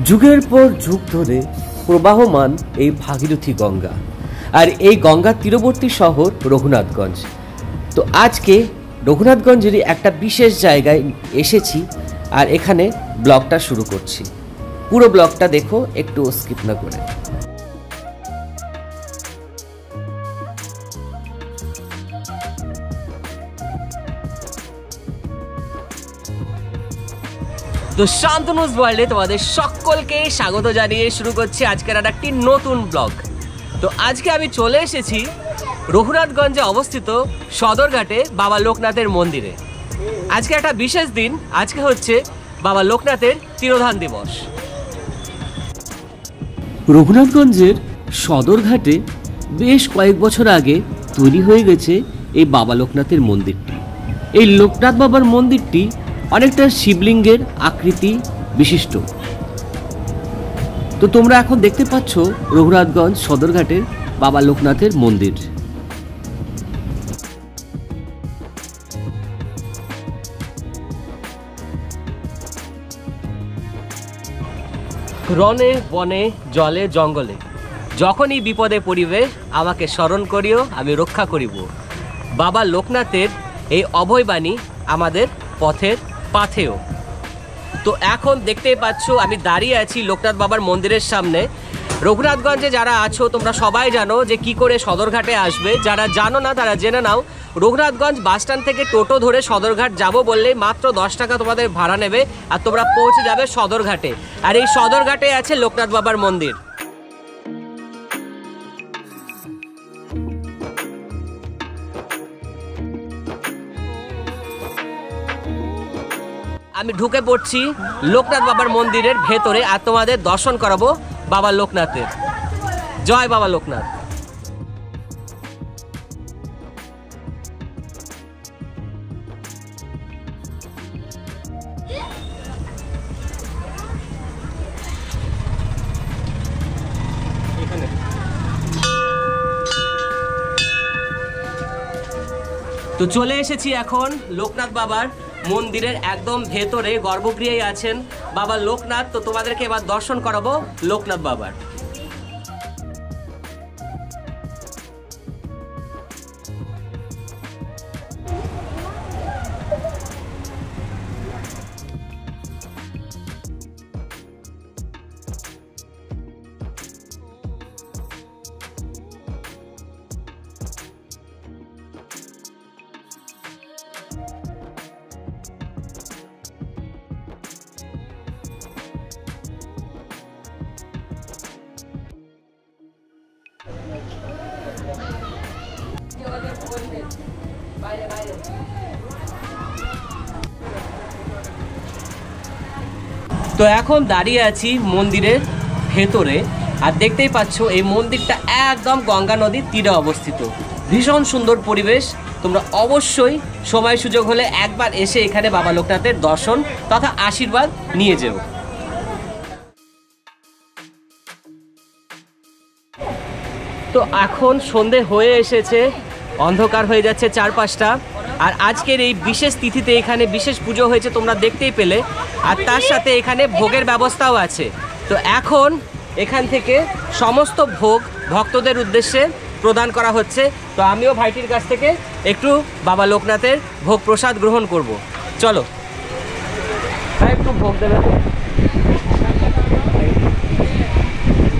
যুগের পর যুগ ধরে প্রবাহমান এই ভাগীরথী গঙ্গা, আর এই গঙ্গার তীরবর্তী শহর রঘুনাথগঞ্জ। তো আজকে রঘুনাথগঞ্জেরই একটা বিশেষ জায়গায় এসেছি, আর এখানে ব্লগটা শুরু করছি। পুরো ব্লগটা দেখো, একটু স্কিপ না করে। তো শান্তনুজ ওয়ার্ল্ডে তোমাদের সকলকে স্বাগত জানিয়ে শুরু করছি আজকের একটি নতুন ব্লগ। তো আজকে আমি চলে এসেছি রঘুনাথগঞ্জে অবস্থিত সদরঘাটে বাবা লোকনাথের মন্দিরে। আজকে একটা বিশেষ দিন, আজকে হচ্ছে বাবা লোকনাথের তিরোধান দিবস। রঘুনাথগঞ্জের সদরঘাটে বেশ কয়েক বছর আগে তৈরি হয়ে গেছে এই বাবা লোকনাথের মন্দিরটি। এই লোকনাথ বাবার মন্দিরটি অনেকটা শিবলিঙ্গের আকৃতি বিশিষ্ট। তো তোমরা এখন দেখতে পাচ্ছ রঘুনাথগঞ্জ সদরঘাটের বাবা লোকনাথের মন্দির। রনে বনে জলে জঙ্গলে যখনই বিপদে পড়িবে আমাকে স্মরণ করিও, আমি রক্ষা করিব। বাবা লোকনাথের এই অভয়বাণী আমাদের পথের পাথেও। তো এখন দেখতেই পাচ্ছ আমি দাঁড়িয়ে আছি লোকনাথ বাবার মন্দিরের সামনে। রঘুনাথগঞ্জে যারা আছো তোমরা সবাই জানো যে কি করে সদরঘাটে আসবে। যারা জানো না তারা জেনে নাও, রঘুনাথগঞ্জ বাসস্ট্যান্ড থেকে টোটো ধরে সদরঘাট যাব বললেই মাত্র 10 টাকা তোমাদের ভাড়া নেবে, আর তোমরা পৌঁছে যাবে সদরঘাটে। আর এই সদরঘাটে আছে লোকনাথ বাবার মন্দির। আমি ঢুকে পড়ছি লোকনাথ বাবার মন্দিরের ভেতরে, আর তোমাদের দর্শন করাবো বাবা লোকনাথের। জয় বাবা লোকনাথ। তো চলে এসেছি এখন লোকনাথ বাবার মন্দিরের একদম ভেতরে, গর্ভগৃহে আছেন বাবা লোকনাথ। তো তোমাদেরকে এবার দর্শন করাবো লোকনাথ বাবার। তো এখন দাঁড়িয়ে আছি মন্দিরের ভেতরে, আর দেখতেই পাচ্ছ এই মন্দিরটা একদম গঙ্গা নদীর তীরে অবস্থিত। ভীষণ সুন্দর পরিবেশ। তোমরা অবশ্যই সময় সুযোগ হলে একবার এসে এখানে বাবা লোকনাথের দর্শন তথা আশীর্বাদ নিয়ে যেও। তো এখন সন্ধে হয়ে এসেছে, অন্ধকার হয়ে যাচ্ছে চারপাশটা। আর আজকের এই বিশেষ তিথিতে এখানে বিশেষ পুজো হয়েছে, তোমরা দেখতেই পেলে। আর তার সাথে এখানে ভোগের ব্যবস্থাও আছে। তো এখন এখান থেকে সমস্ত ভোগ ভক্তদের উদ্দেশ্যে প্রদান করা হচ্ছে। তো আমিও ভাইটির কাছ থেকে একটু বাবা লোকনাথের ভোগ প্রসাদ গ্রহণ করব। চলো একটু ভোগ দেবে।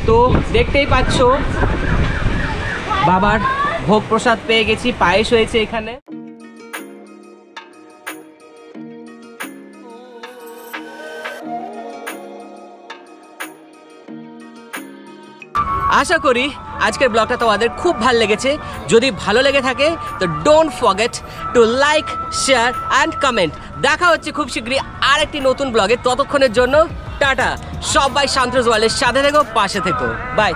তো দেখতেই পাচ্ছ বাবার ভোগ প্রসাদ পেয়ে গেছি, পায়েস হয়েছে এখানে। আশা করি আজকের ব্লগটা তোমাদের খুব ভালো লেগেছে। যদি ভালো লেগে থাকে তো don't forget to like, share and comment. দেখা হচ্ছে খুব শীঘ্রই আরেকটি নতুন ব্লগে। ততক্ষণের জন্য টাটা। সবাই শান্তনুজ ওয়ার্ল্ডের সাথে থেকো, পাশে থেকো। বাই।